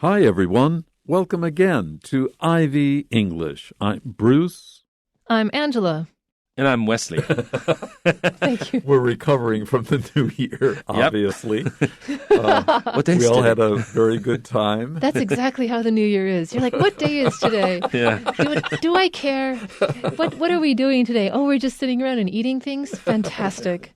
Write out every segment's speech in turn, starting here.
Hi, everyone. Welcome again to Ivy English. I'm Bruce. I'm Angela. And I'm Wesley. Thank you. We're recovering from the new year, obviously. What day is we all today? had a very good time. That's exactly how the new year is. You're like, what day is today? Yeah. Do I care? What are we doing today? Oh, we're just sitting around and eating things? Fantastic.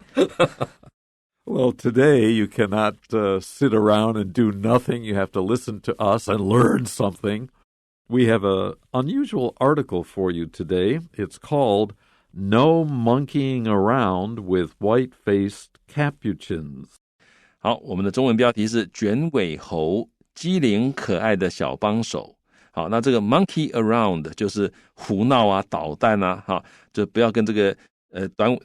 Well, today you cannot sit around and do nothing. You have to listen to us and learn something. We have an unusual article for you today. It's called No Monkeying Around with White-Faced Capuchins. 好，我们的中文标题是卷尾猴机灵可爱的小帮手。好，那这个 monkey around 就是胡闹啊、捣蛋啊，哈，就不要跟这个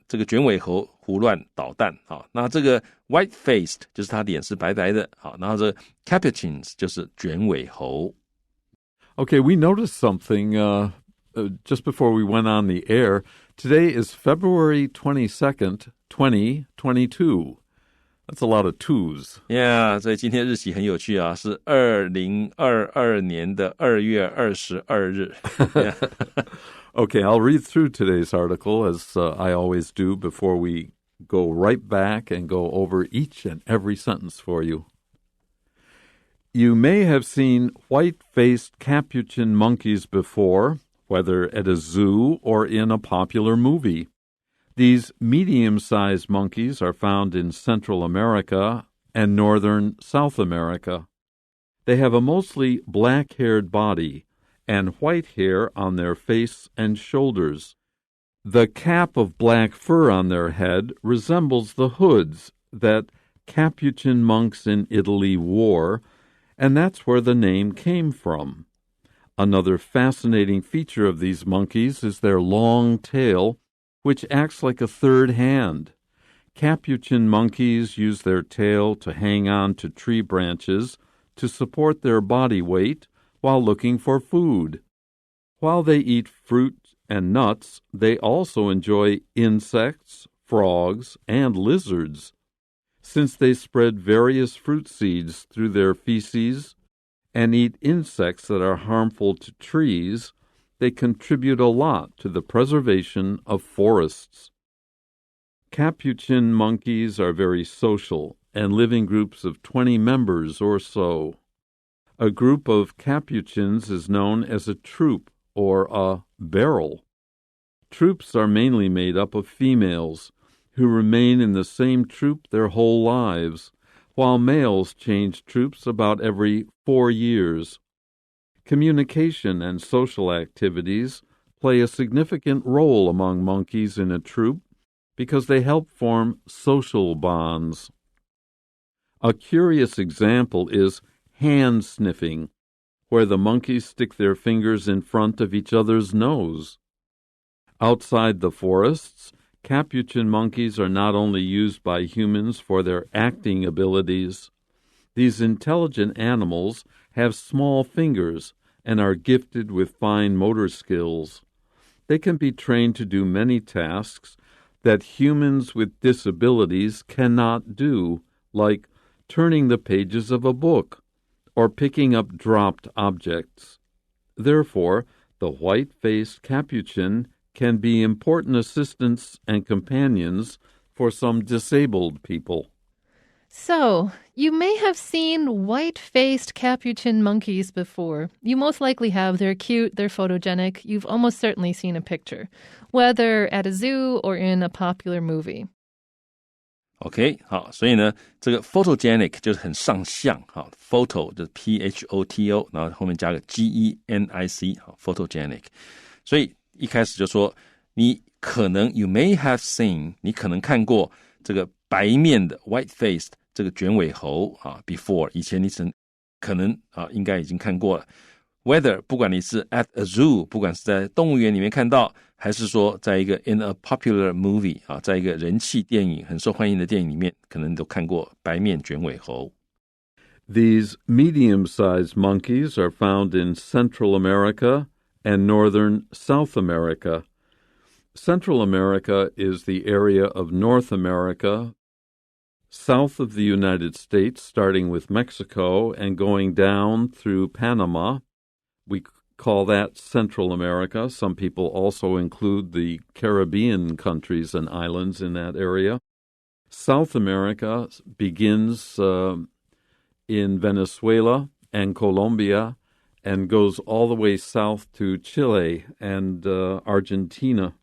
这个卷尾猴胡乱捣蛋。好，那这个 white-faced 就是他脸是白白的。好，然后这个 capuchins 就是卷尾猴。Okay, we noticed something just before we went on the air. Today is February 22nd, 2022. That's a lot of twos. Yeah, 所以今天日期很有趣啊，是2022年的2月22日。Yeah. Okay, I'll read through today's article as I always do before we go right back and go over each and every sentence for you. You may have seen white-faced capuchin monkeys before, whether at a zoo or in a popular movie. These medium-sized monkeys are found in Central America and northern South America. They have a mostly black-haired body and white hair on their face and shoulders. The cap of black fur on their head resembles the hoods that Capuchin monks in Italy wore, and that's where the name came from. Another fascinating feature of these monkeys is their long tail, which acts like a third hand. Capuchin monkeys use their tail to hang on to tree branches to support their body weight while looking for food. While they eat fruit and nuts, they also enjoy insects, frogs, and lizards. Since they spread various fruit seeds through their feces and eat insects that are harmful to trees, they contribute a lot to the preservation of forests. Capuchin monkeys are very social and live in groups of 20 members or so. A group of capuchins is known as a troop or a barrel. Troops are mainly made up of females who remain in the same troop their whole lives, while males change troops about every 4 years. Communication and social activities play a significant role among monkeys in a troop because they help form social bonds. A curious example is hand sniffing, where the monkeys stick their fingers in front of each other's nose. Outside the forests, Capuchin monkeys are not only used by humans for their acting abilities. These intelligent animals have small fingers and are gifted with fine motor skills. They can be trained to do many tasks that humans with disabilities cannot do, like turning the pages of a book or picking up dropped objects. Therefore, the white-faced capuchin can be important assistants and companions for some disabled people. So, you may have seen white-faced capuchin monkeys before. You most likely have. They're cute, they're photogenic. You've almost certainly seen a picture, whether at a zoo or in a popular movie. OK， 好，所以呢，这个 photogenic 就是很上相，好 ，photo 就是 P-H-O-T-O， 然后后面加个 G-E-N-I-C， 好 ，photogenic。所以一开始就说，你可能 you may have seen， 你可能看过这个白面的 white-faced 这个卷尾猴啊 ，before 以前你可能啊应该已经看过了。Whether 不管你是 at a zoo， 不管是在动物园里面看到，还是说在一个 in a popular movie 啊，在一个人气电影很受欢迎的电影里面，可能都看过白面卷尾猴。These medium-sized monkeys are found in Central America and northern South America. Central America is the area of North America south of the United States, starting with Mexico and going down through Panama. We call that Central America. Some people also include the Caribbean countries and islands in that area. South America begins in Venezuela and Colombia and goes all the way south to Chile and Argentina.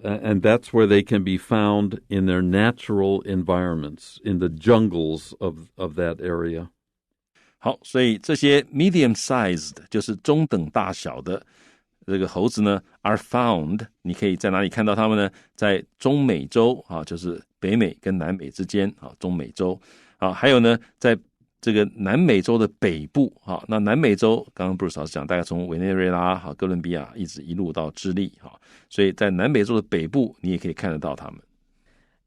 And that's where they can be found in their natural environments, in the jungles of that area. 好，所以这些 medium-sized 就是中等大小的这个猴子呢 are found， 你可以在哪里看到它们呢？在中美洲啊，就是北美跟南美之间啊，中美洲啊，还有呢，在这个南美洲的北部啊，那南美洲刚刚 Bruce 老师讲，大概从委内瑞拉、哥伦比亚一路到智利啊，所以在南美洲的北部，你也可以看得到它们。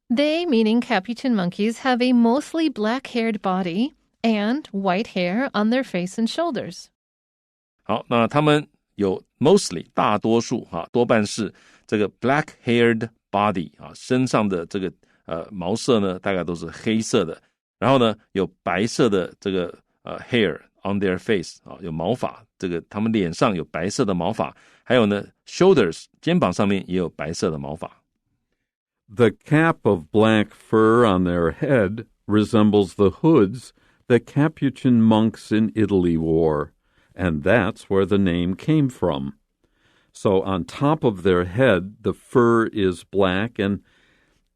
They, meaning Capuchin monkeys, have a mostly black-haired body and white hair on their face and shoulders. 好，那他们有 mostly 大多数多半是这个 black-haired body 身上的这个毛色呢，大概都是黑色的。然后呢，有白色的这个hair on their face 有毛发，这个他们脸上有白色的毛发，还有呢 shoulders 肩膀上面也有白色的毛发。The cap of black fur on their head resembles the hoods that Capuchin monks in Italy wore, and that's where the name came from. So on top of their head, the fur is black, and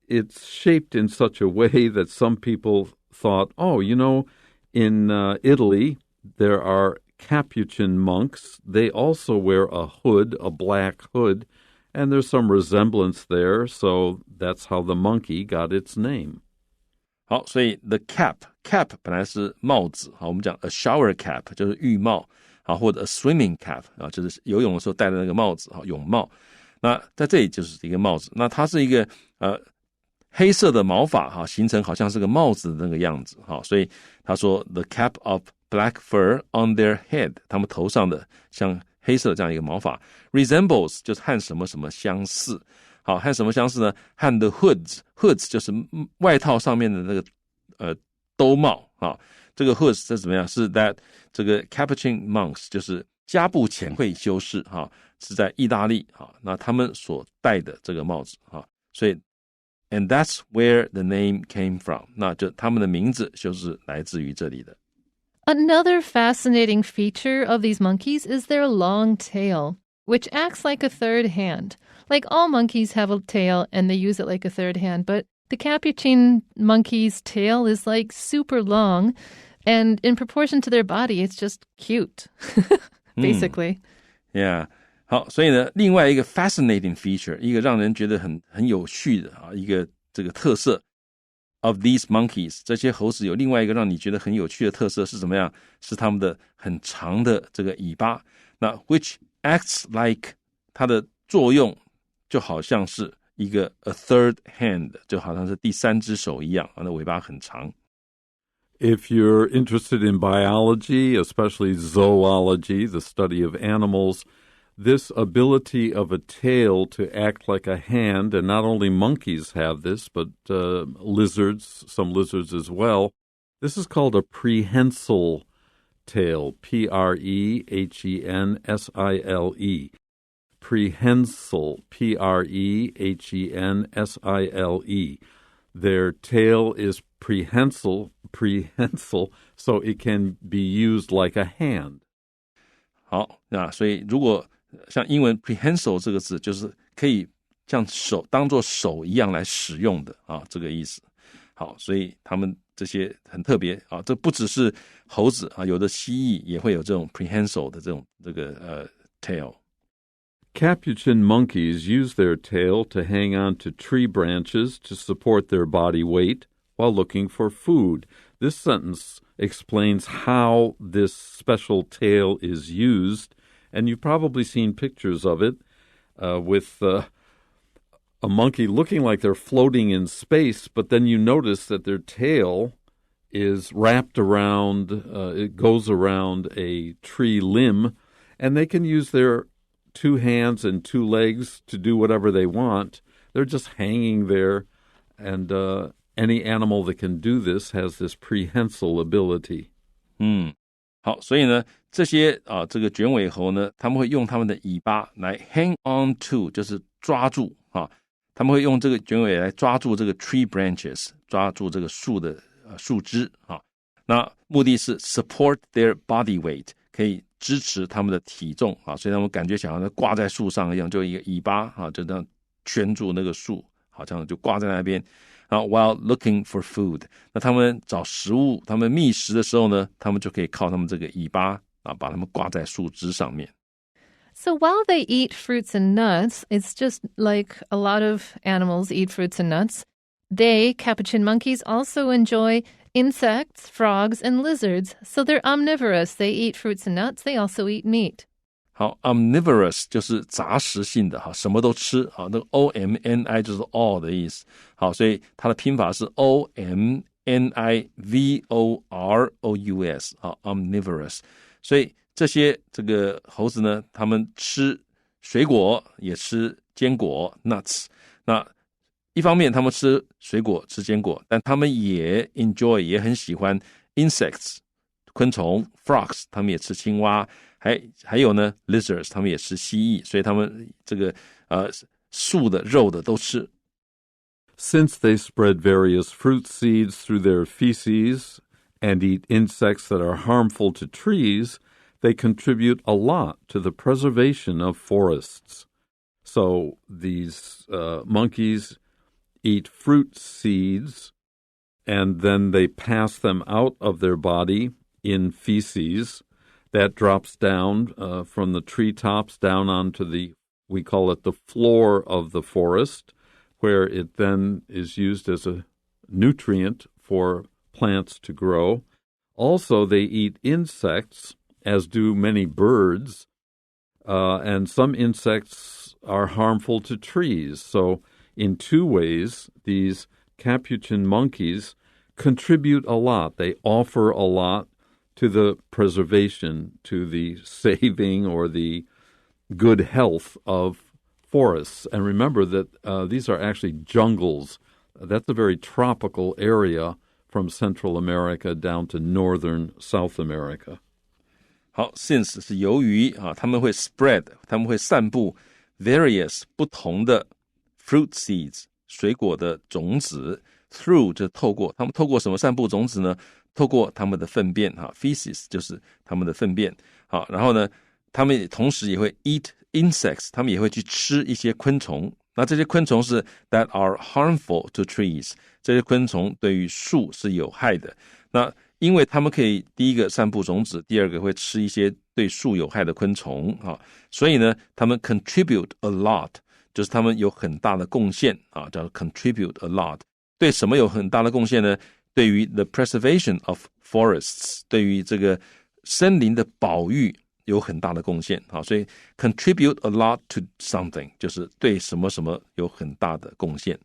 it's shaped in such a way that some people thought, oh, you know, in Italy, there are Capuchin monks. They also wear a hood, a black hood, and there's some resemblance there, so that's how the monkey got its name. 好，所以 the cap 本来是帽子，我们讲 a shower cap 就是浴帽，或者 a swimming cap 就是游泳的时候戴的那个帽子，泳帽。那在这里就是一个帽子，那它是一个黑色的毛发形成好像是个帽子的那个样子，所以他说 the cap of black fur on their head， 他们头上的像黑色的这样一个毛发 resembles 就是和什么什么相似。好，和什么相似呢？和 the hoods 就是外套上面的那个兜帽这个 hoods 是怎么样？是 that 这个 Capuchin monks 就是加布浅会修士是在意大利那他们所戴的这个帽子所以 and that's where the name came from， 那就他们的名字就是来自于这里的。Another fascinating feature of these monkeys is their long tail, which acts like a third hand. Like all monkeys have a tail and they use it like a third hand, but the Capuchin monkey's tail is like super long, and in proportion to their body, it's just cute, basically. Yeah. 好，所以呢，另外一个 fascinating feature， 一个让人觉得很有趣的一个这个特色 of these monkeys， 这些猴子有另外一个让你觉得很有趣的特色是怎么样？是他们的很长的这个尾巴，那 which acts like 它的作用就好像是一个 a third hand， 就好像是第三只手一样，那尾巴很长。If you're interested in biology, especially zoology, the study of animals, this ability of a tail to act like a hand, and not only monkeys have this, but lizards, some lizards as well, this is called a prehensile tail, Prehensile. Prehensile, Prehensile. Their tail is prehensile, so it can be used like a hand. 好，那所以如果像英文 prehensile 这个字，就是可以像手当作手一样来使用的这个意思。好，所以他们这些很特别这不只是猴子有的蜥蜴也会有这种 prehensile 的这个tail。Capuchin monkeys use their tail to hang on to tree branches to support their body weight while looking for food. This sentence explains how this special tail is used, and you've probably seen pictures of it with a monkey looking like they're floating in space, but then you notice that their tail is wrapped around, it goes around a tree limb, and they can use their 2 hands and 2 legs to do whatever they want. They're just hanging there, and any animal that can do this has this prehensile ability. 好，所以呢，这些这个卷尾猴呢，他们会用他们的尾巴来 hang on to， 就是抓住他们会用这个卷尾来抓住这个 tree branches， 抓住这个树的树枝那目的是 support their body weight， 可以支持他们的体重所以他们感觉想要挂在树上一样，就一个尾巴就这样圈住那个树，好像就挂在那边。while looking for food， 那他们找食物，他们觅食的时候呢，他们就可以靠他们这个尾巴把它们挂在树枝上面。So while they eat fruits and nuts, it's just like a lot of animals eat fruits and nuts. They, capuchin monkeys, also enjoy insects, frogs, and lizards. So they're omnivorous. They eat fruits and nuts. They also eat meat. 好 omnivorous 就是杂食性的什么都吃那个 omni 就是 all 的意思。好，所以它的拼法是 omnivorous omnivorous。所以这些这个猴子呢，他们吃水果也吃坚果 nuts。那一方面他们吃水果吃坚果，但他们也 enjoy 也很喜欢 insects 昆虫 frogs 他们也吃青蛙，还有呢 lizards 他们也吃蜥蜴，所以他们这个树的肉的都吃。Since they spread various fruit seeds through their feces and eat insects that are harmful to trees, they contribute a lot to the preservation of forests. So these monkeys eat fruit seeds, and then they pass them out of their body in feces that drops down from the treetops down onto we call it the floor of the forest, where it then is used as a nutrient for plants to grow. Also, they eat insects, as do many birds, and some insects are harmful to trees. So in two ways, these capuchin monkeys contribute a lot. They offer a lot to the preservation, to the saving or the good health of forests. And remember that these are actually jungles. That's a very tropical area from Central America down to northern South America. 好 since 是由于他们会 spread， 他们会散布 various 不同的 fruit seeds 水果的种子 through 就透过，他们透过什么散布种子呢？透过他们的粪便feces 就是他们的粪便然后呢他们同时也会 eat insects， 他们也会去吃一些昆虫，那这些昆虫是 that are harmful to trees， 这些昆虫对于树是有害的。那因为他们可以第一个散布种子，第二个会吃一些对树有害的昆虫所以呢他们 contribute a lot， 就是他们有很大的贡献叫 contribute a lot。 对什么有很大的贡献呢？对于 the preservation of forests， 对于这个森林的保育有很大的贡献所以 contribute a lot to something 就是对什么什么有很大的贡献。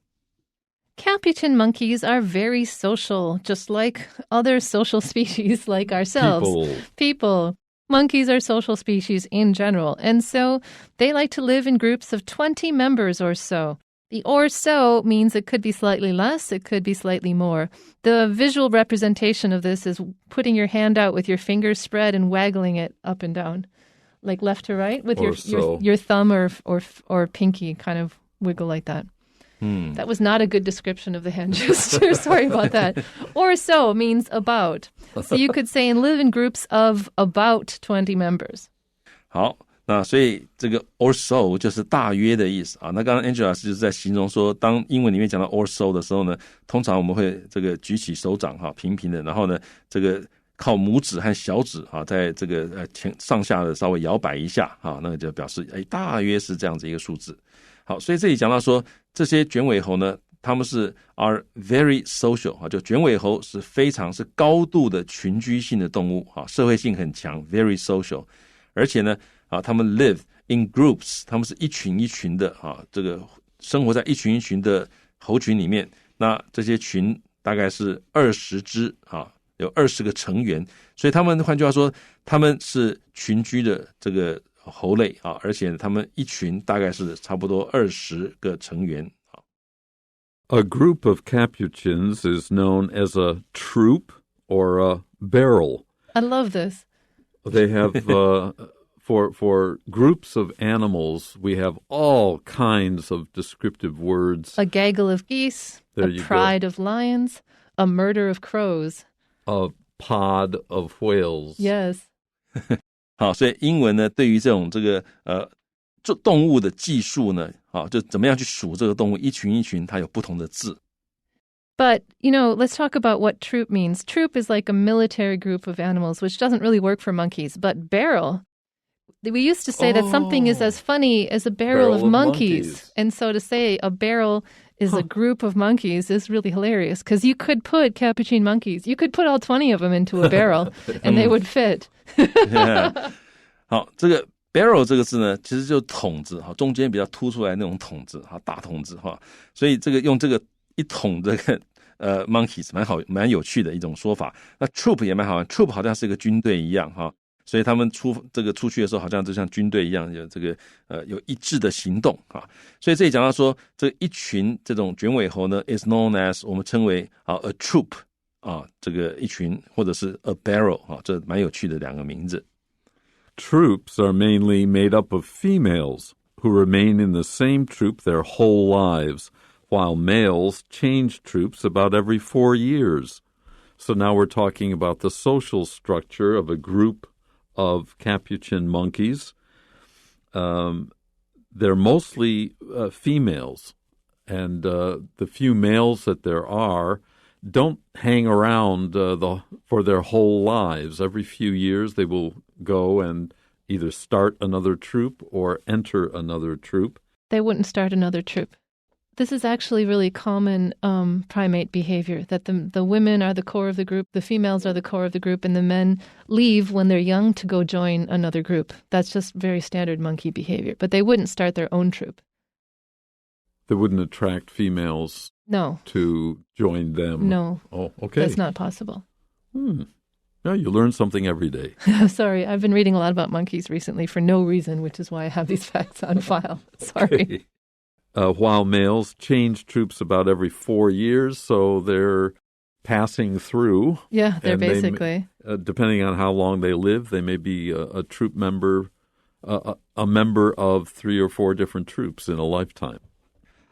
Capuchin monkeys are very social, just like other social species like ourselves. People. Monkeys are social species in general, and so they like to live in groups of 20 members or so. The or so means it could be slightly less, it could be slightly more. The visual representation of this is putting your hand out with your fingers spread and waggling it up and down, like left to right, with your thumb or pinky kind of wiggle like that. That was not a good description of the hand gesture. Sorry about that. Or so means about. So you could say and live in groups of about 20 members. 好，那所以这个 or so 就是大约的意思那刚刚 Angela 就是在形容说，当英文里面讲到 or so 的时候呢，通常我们会这个举起手掌平平的，然后呢这个靠拇指和小指在这个上下的稍微摇摆一下那个就表示大约是这样子一个数字。好，所以这里讲到说这些卷尾猴呢，他们是 are very social 就卷尾猴是非常是高度的群居性的动物社会性很强 very social， 而且呢他们 live in groups， 他们是一群一群的这个生活在一群一群的猴群里面，那这些群大概是20只有20个成员，所以他们换句话说他们是群居的这个猴类而且他们一群大概是差不多20个成员 A group of Capuchins is known as a troop or a barrel. I love this. They have, for groups of animals, we have all kinds of descriptive words. A gaggle of geese, a pride of lions, a murder of crows. A pod of whales. Yes. 好，所以英文呢，对于这种动物的技术呢，好，就怎么样去数这个动物，一群一群，它有不同的字。But, let's talk about what troop means. Troop is like a military group of animals, which doesn't really work for monkeys. But barrel, we used to say that something is as funny as a barrel of monkeys. And so to say a barrel is a group of monkeys is really hilarious because you could put Capuchin monkeys. You could put all 20 of them into a barrel and they would fit. Yeah. 好，这个 barrel 这个字呢，其实就是筒子，中间比较凸出来那种筒子，大筒子，所以这个用这个一桶这个monkeys 蛮有趣的一种说法。那 troop 也蛮好玩 ，troop 好像是一个军队一样所以他们出去的时候，好像就像军队一样，有这个有一致的行动所以这里讲到说，这一群这种卷尾猴呢 ，is known as 我们称为a troop 这个一群或者是 a barrel 这蛮有趣的两个名字。Troops are mainly made up of females who remain in the same troop their whole lives, while males change troops about every 4 years. So now we're talking about the social structure of a group of Capuchin monkeys. They're mostly females, and the few males that there are don't hang around for their whole lives. Every few years they will go and either start another troop or enter another troop. They wouldn't start another troop. This is actually really common primate behavior, that the women are the core of the group, the females are the core of the group, and the men leave when they're young to go join another group. That's just very standard monkey behavior. But they wouldn't start their own troop. They wouldn't attract females to join them? No. Oh, okay. That's not possible. Yeah, you learn something every day. Sorry, I've been reading a lot about monkeys recently for no reason, which is why I have these facts on file. Sorry. Okay. While males change troops about every 4 years, so they're passing through. Yeah, they're basically. Depending on how long they live, they may be a troop member, a member of 3 or 4 different troops in a lifetime.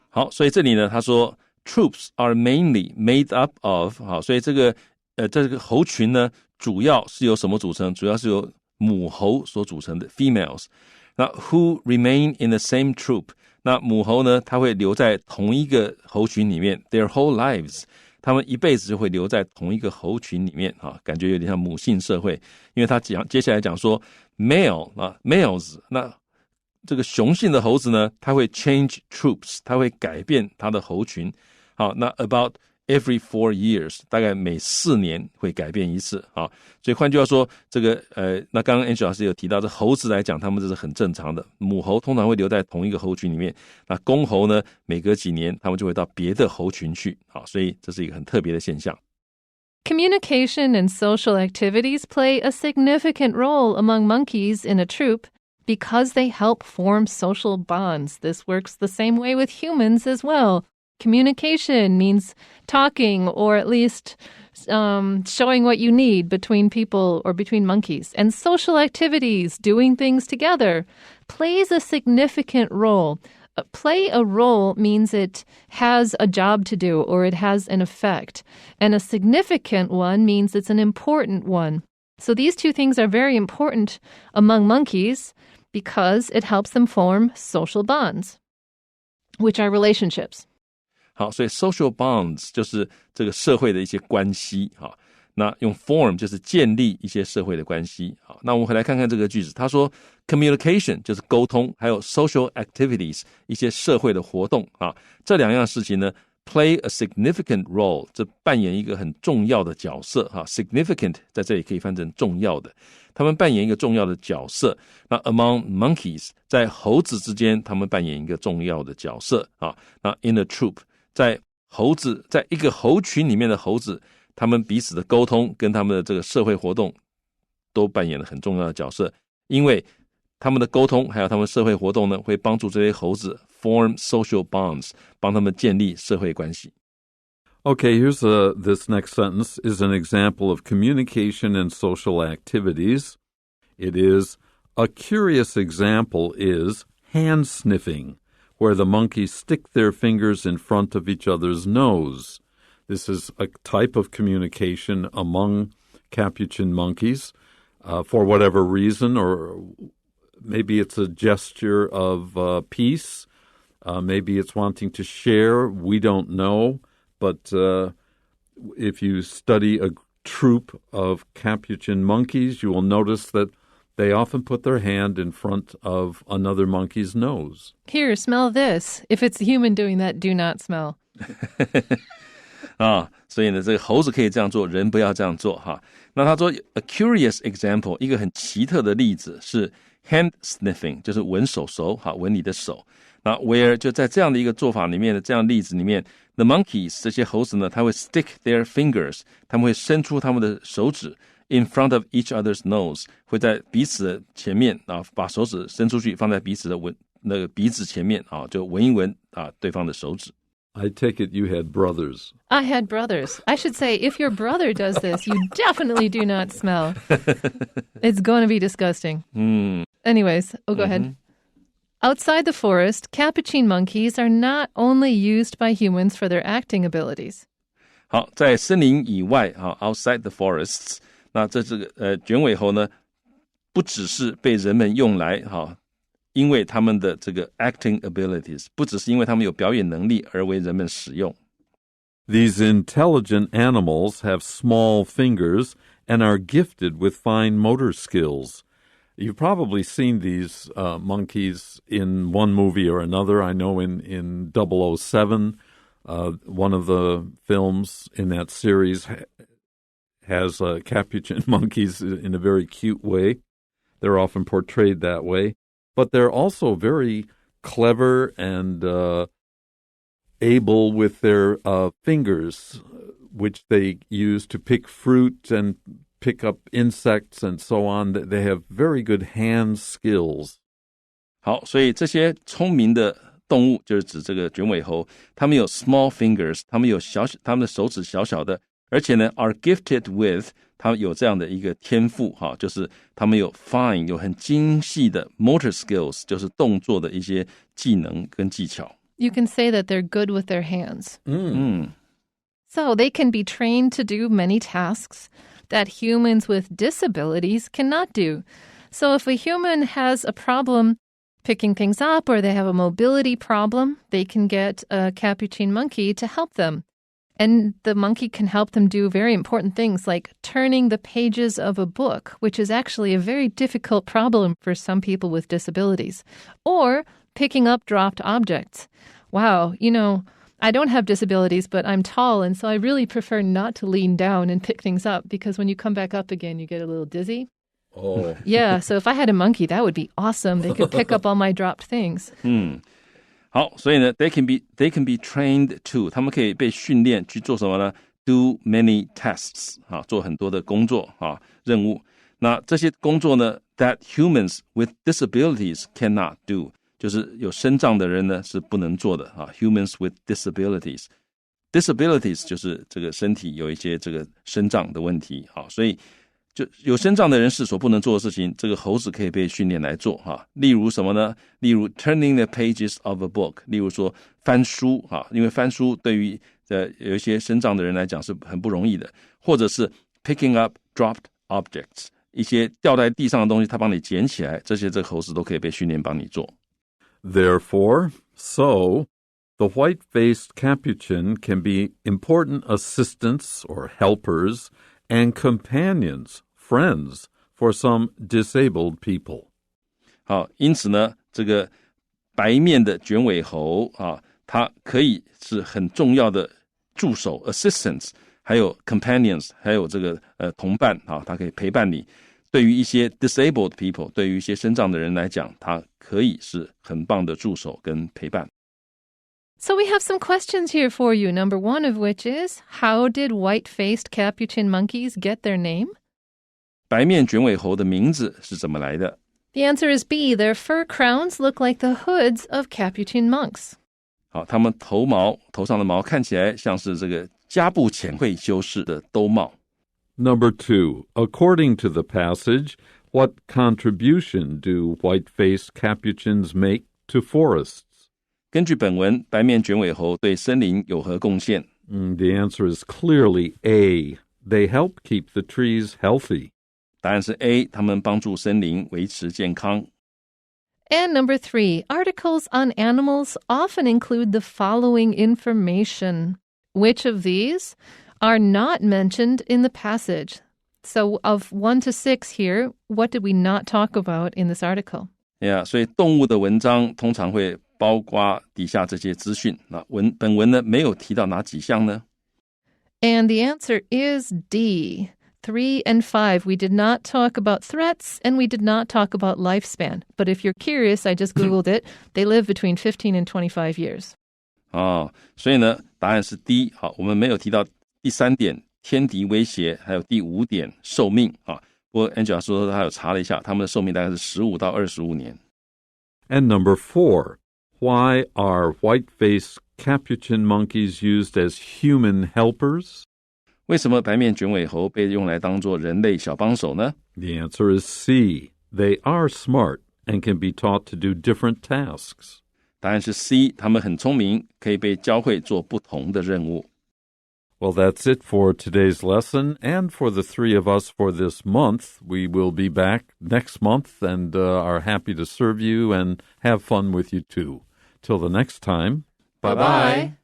好，所以这里呢，他说 troops are mainly made up of 好，所以这个猴群呢，主要是由什么组成？主要是由母猴所组成的 females。那 who remain in the same troop？ 那母猴呢，它会留在同一个猴群里面 ，their whole lives， 他们一辈子就会留在同一个猴群里面感觉有点像母性社会，因为他接下来讲说 males， 那这个雄性的猴子呢，它会 change troops， 它会改变它的猴群。好，那 about every 4 years， 大概每4年会改变一次所以换句话说，这个那刚刚 Angie 老师有提到，这猴子来讲，他们这是很正常的。母猴通常会留在同一个猴群里面，那公猴呢，每隔几年他们就会到别的猴群去所以这是一个很特别的现象。Communication and social activities play a significant role among monkeys in a troop because they help form social bonds. This works the same way with humans as well. Communication means talking or at least showing what you need between people or between monkeys. And social activities, doing things together, plays a significant role. Play a role means it has a job to do or it has an effect. And a significant one means it's an important one. So these two things are very important among monkeys because it helps them form social bonds, which are relationships. 好，所以 social bonds 就是这个社会的一些关系那用 form 就是建立一些社会的关系好，那我们回来看看这个句子，他说 communication 就是沟通，还有 social activities 一些社会的活动这两样事情呢 play a significant role， 这扮演一个很重要的角色significant 在这里可以翻成重要的，他们扮演一个重要的角色。那 among monkeys 在猴子之间，他们扮演一个重要的角色那 in a troop 在一个猴群里面的猴子，他们彼此的沟通跟他们的这个社会活动都扮演了很重要的角色，因为他们的沟通还有他们社会活动呢，会帮助这些猴子 form social bonds， 帮他们建立社会关系。Okay, here's this next sentence is an example of communication and social activities. It is, a curious example is hand sniffing, where the monkeys stick their fingers in front of each other's nose. This is a type of communication among Capuchin monkeys for whatever reason, or maybe it's a gesture of peace. Maybe it's wanting to share. We don't know. But if you study a troop of Capuchin monkeys, you will notice that they often put their hand in front of another monkey's nose. Here, smell this. If it's a human doing that, do not smell. 所以呢，这个猴子可以这样做，人不要这样做哈。那他说 a curious example， 一个很奇特的例子是 hand sniffing， 就是闻手手，闻你的手。那 where 就在这样的一个做法里面的这样的例子里面 ，the monkeys 这些猴子呢，它会 stick their fingers， 他们会伸出他们的手指 in front of each other's nose， 会在彼此的前面把手指伸出去，放在彼此的那个鼻子前面就闻一闻对方的手指。I take it you had brothers. I had brothers. I should say, if your brother does this, you definitely do not smell. It's going to be disgusting. Anyways, go ahead. Outside the forest, Capuchin monkeys are not only used by humans for their acting abilities. 好，在森林以外outside the forests， 那这个卷尾猴呢，不只是被人们用来因为他们的这个 acting abilities， 不只是因为他们有表演能力而为人们使用。These intelligent animals have small fingers and are gifted with fine motor skills. You've probably seen these monkeys in one movie or another. I know in 007, one of the films in that series has Capuchin monkeys in a very cute way. They're often portrayed that way. But they're also very clever and able with their fingers, which they use to pick fruit and pick up insects and so on. They have very good hand skills. 好，所以这些聪明的动物，就是指这个卷尾猴，他们有 small fingers， 他们们的手指小小的，而且呢 are gifted with， 他们有这样的一个天赋就是他们有 fine， 有很精细的 motor skills， 就是动作的一些技能跟技巧。You can say that they're good with their hands. So they can be trained to do many tasks that humans with disabilities cannot do. So if a human has a problem picking things up or they have a mobility problem, they can get a Capuchin monkey to help them. And the monkey can help them do very important things like turning the pages of a book, which is actually a very difficult problem for some people with disabilities, or picking up dropped objects. Wow, I don't have disabilities, but I'm tall, and so I really prefer not to lean down and pick things up because when you come back up again, you get a little dizzy. Oh. Yeah, so if I had a monkey, that would be awesome. They could pick up all my dropped things. 好，所以呢 they can be trained to， 他们可以被训练去做什么呢 ？Do many tasks， 做很多的工作任务。那这些工作呢 that humans with disabilities cannot do， 就是有身障的人呢是不能做的humans with disabilities。disabilities 就是这个身体有一些这个身障的问题所以就有身障的人士所不能做的事情，这个猴子可以被训练来做例如什么呢？例如 turning the pages of a book， 例如说翻书因为翻书对于有一些身障的人来讲是很不容易的，或者是 picking up dropped objects， 一些掉在地上的东西，它帮你捡起来，这个猴子都可以被训练帮你做。Therefore, the white-faced capuchin can be important assistants or helpers and companions, friends for some disabled people. 好，因此呢，这个白面的卷尾猴它可以是很重要的助手 assistants， 还有 companions， 还有这个同伴它可以陪伴你。对于一些 disabled people， 对于一些身障的人来讲，它可以是很棒的助手跟陪伴。So we have some questions here for you, number one of which is, how did white-faced Capuchin monkeys get their name? 白面卷尾猴的名字是怎么来的 The answer is B. Their fur crowns look like the hoods of Capuchin monks. 好，他们头上的毛看起来像是这个加布浅会修士的兜帽。Number 2. According to the passage, what contribution do white-faced capuchins make to forests? 根据本文，白面卷尾猴对森林有何贡献？ The answer is clearly A. They help keep the trees healthy. 答案是 A， 他们帮助森林维持健康。And number 3, articles on animals often include the following information. Which of these are not mentioned in the passage? So of 1 to 6 here, what did we not talk about in this article? Yeah, 所以动物的文章通常会包括底下这些资讯。那本文呢没有提到哪几项呢？ And the answer is D. 3 and 5, we did not talk about threats and we did not talk about lifespan. But if you're curious, I just Googled it. They live between 15 and 25 years. 所以呢，答案是 D。好，我们没有提到第3点天敌威胁，还有第5点寿命啊。不过 Angela 说她有查了一下，他们的寿命大概是15到25年。And number 4. Why are white-faced capuchin monkeys used as human helpers? 为什么白面卷尾猴被用来当作人类小帮手呢？ The answer is C. They are smart and can be taught to do different tasks. 答案是 C， 他们很聪明，可以被教会做不同的任务。Well, that's it for today's lesson and for the 3 of us for this month. We will be back next month and are happy to serve you and have fun with you too. Till the next time, bye-bye.